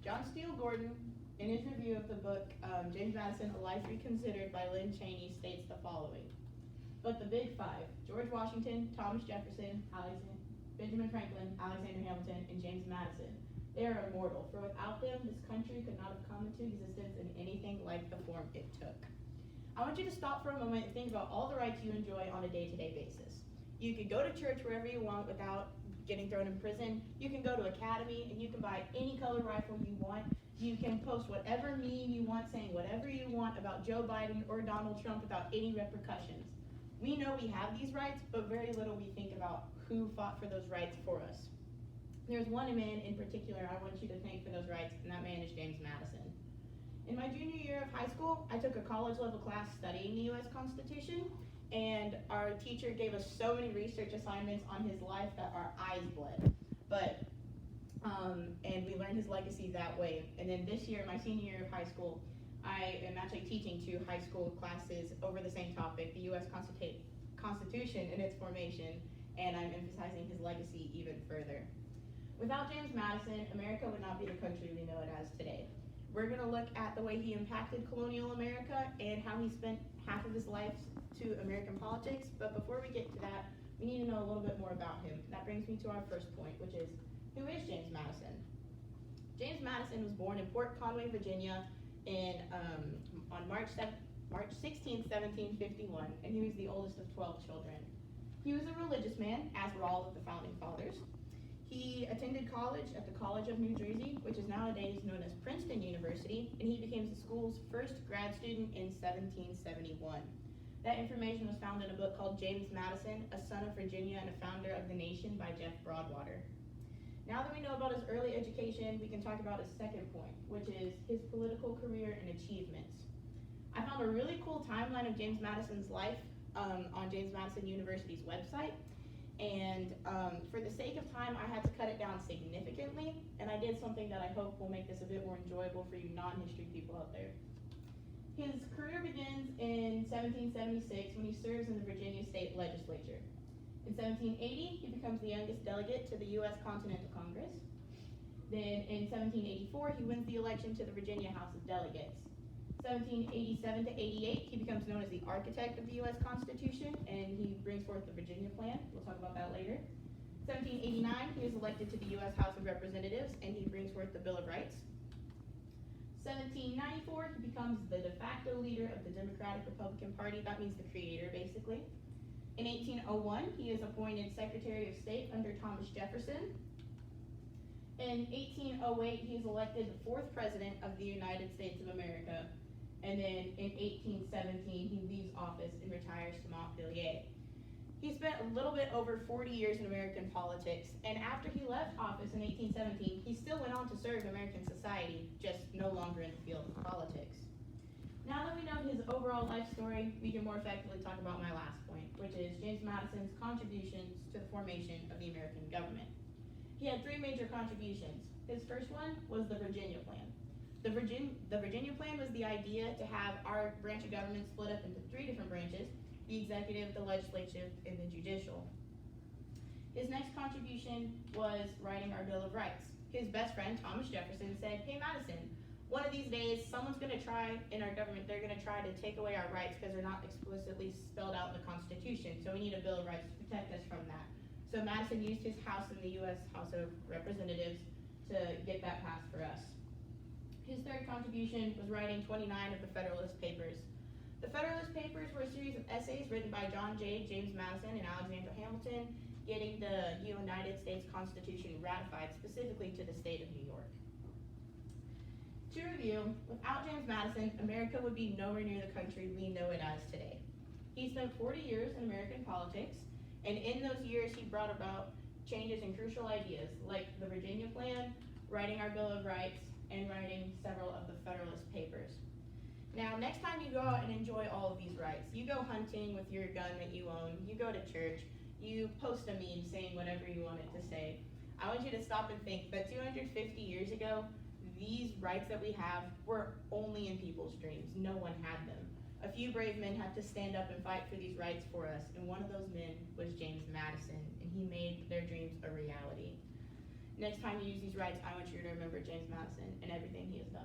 John Steele Gordon, in his review of the book James Madison, A Life Reconsidered by Lynn Cheney, states the following. But the big five, George Washington, Thomas Jefferson, Benjamin Franklin, Alexander Hamilton, and James Madison, they are immortal, for without them, this country could not have come into existence in anything like the form it took. I want you to stop for a moment and think about all the rights you enjoy on a day-to-day basis. You can go to church wherever you want without getting thrown in prison. You can go to academy and you can buy any color rifle you want. You can post whatever meme you want saying whatever you want about Joe Biden or Donald Trump without any repercussions. We know we have these rights, but very little we think about who fought for those rights for us. There's one man in particular I want you to thank for those rights, and that man is James Madison. In my junior year of high school, I took a college level class studying the U.S. Constitution, and our teacher gave us so many research assignments on his life that our eyes bled. And we learned his legacy that way. And then this year, my senior year of high school, I am actually teaching 2 high school classes over the same topic, the U.S. Constitution and its formation, and I'm emphasizing his legacy even further. Without James Madison, America would not be the country we know it as today. We're going to look at the way he impacted colonial America and how he spent half of his life to American politics. But before we get to that, we need to know a little bit more about him. That brings me to our first point, which is, who is James Madison? James Madison was born in Port Conway, Virginia on March 16, 1751, and he was the oldest of 12 children. He was a religious man, as were all of the founding fathers. He attended college at the College of New Jersey, which is nowadays known as Princeton University, and he became the school's first grad student in 1771. That information was found in a book called James Madison, a Son of Virginia and a Founder of the Nation by Jeff Broadwater. Now that we know about his early education, we can talk about his second point, which is his political career and achievements. I found a really cool timeline of James Madison's life on James Madison University's website. And for the sake of time, I had to cut it down significantly, and I did something that I hope will make this a bit more enjoyable for you non-history people out there. His career begins in 1776 when he serves in the Virginia State Legislature. In 1780, he becomes the youngest delegate to the U.S. Continental Congress. Then in 1784, he wins the election to the Virginia House of Delegates. 1787 to 88, he becomes known as the architect of the U.S. Constitution, and he brings forth the Virginia Plan. We'll talk about that later. 1789, he is elected to the U.S. House of Representatives, and he brings forth the Bill of Rights. 1794, he becomes the de facto leader of the Democratic Republican Party. That means the creator, basically. In 1801, he is appointed Secretary of State under Thomas Jefferson. In 1808, he is elected the 4th President of the United States of America. And then in 1817, he leaves office and retires to Montpelier. He spent a little bit over 40 years in American politics, and after he left office in 1817, he still went on to serve American society, just no longer in the field of politics. Now that we know his overall life story, we can more effectively talk about my last point, which is James Madison's contributions to the formation of the American government. He had 3 major contributions. His first one was the Virginia Plan. The Virginia Plan was the idea to have our branch of government split up into 3 different branches: the executive, the legislative, and the judicial. His next contribution was writing our Bill of Rights. His best friend, Thomas Jefferson, said, "Hey Madison, one of these days someone's going to try in our government, they're going to try to take away our rights because they're not explicitly spelled out in the Constitution, so we need a Bill of Rights to protect us from that." So Madison used his house in the U.S. House of Representatives to get that passed for us. His third contribution was writing 29 of the Federalist Papers. The Federalist Papers were a series of essays written by John Jay, James Madison, and Alexander Hamilton, getting the United States Constitution ratified specifically to the state of New York. To review, without James Madison, America would be nowhere near the country we know it as today. He spent 40 years in American politics, and in those years he brought about changes in crucial ideas like the Virginia Plan, writing our Bill of Rights, and writing several of the Federalist Papers. Now, next time you go out and enjoy all of these rights, you go hunting with your gun that you own, you go to church, you post a meme saying whatever you want it to say, I want you to stop and think that 250 years ago, these rights that we have were only in people's dreams. No one had them. A few brave men had to stand up and fight for these rights for us, and one of those men was James Madison, and he made their dreams a reality. next time you use these rights, I want you to remember James Madison and everything he has done.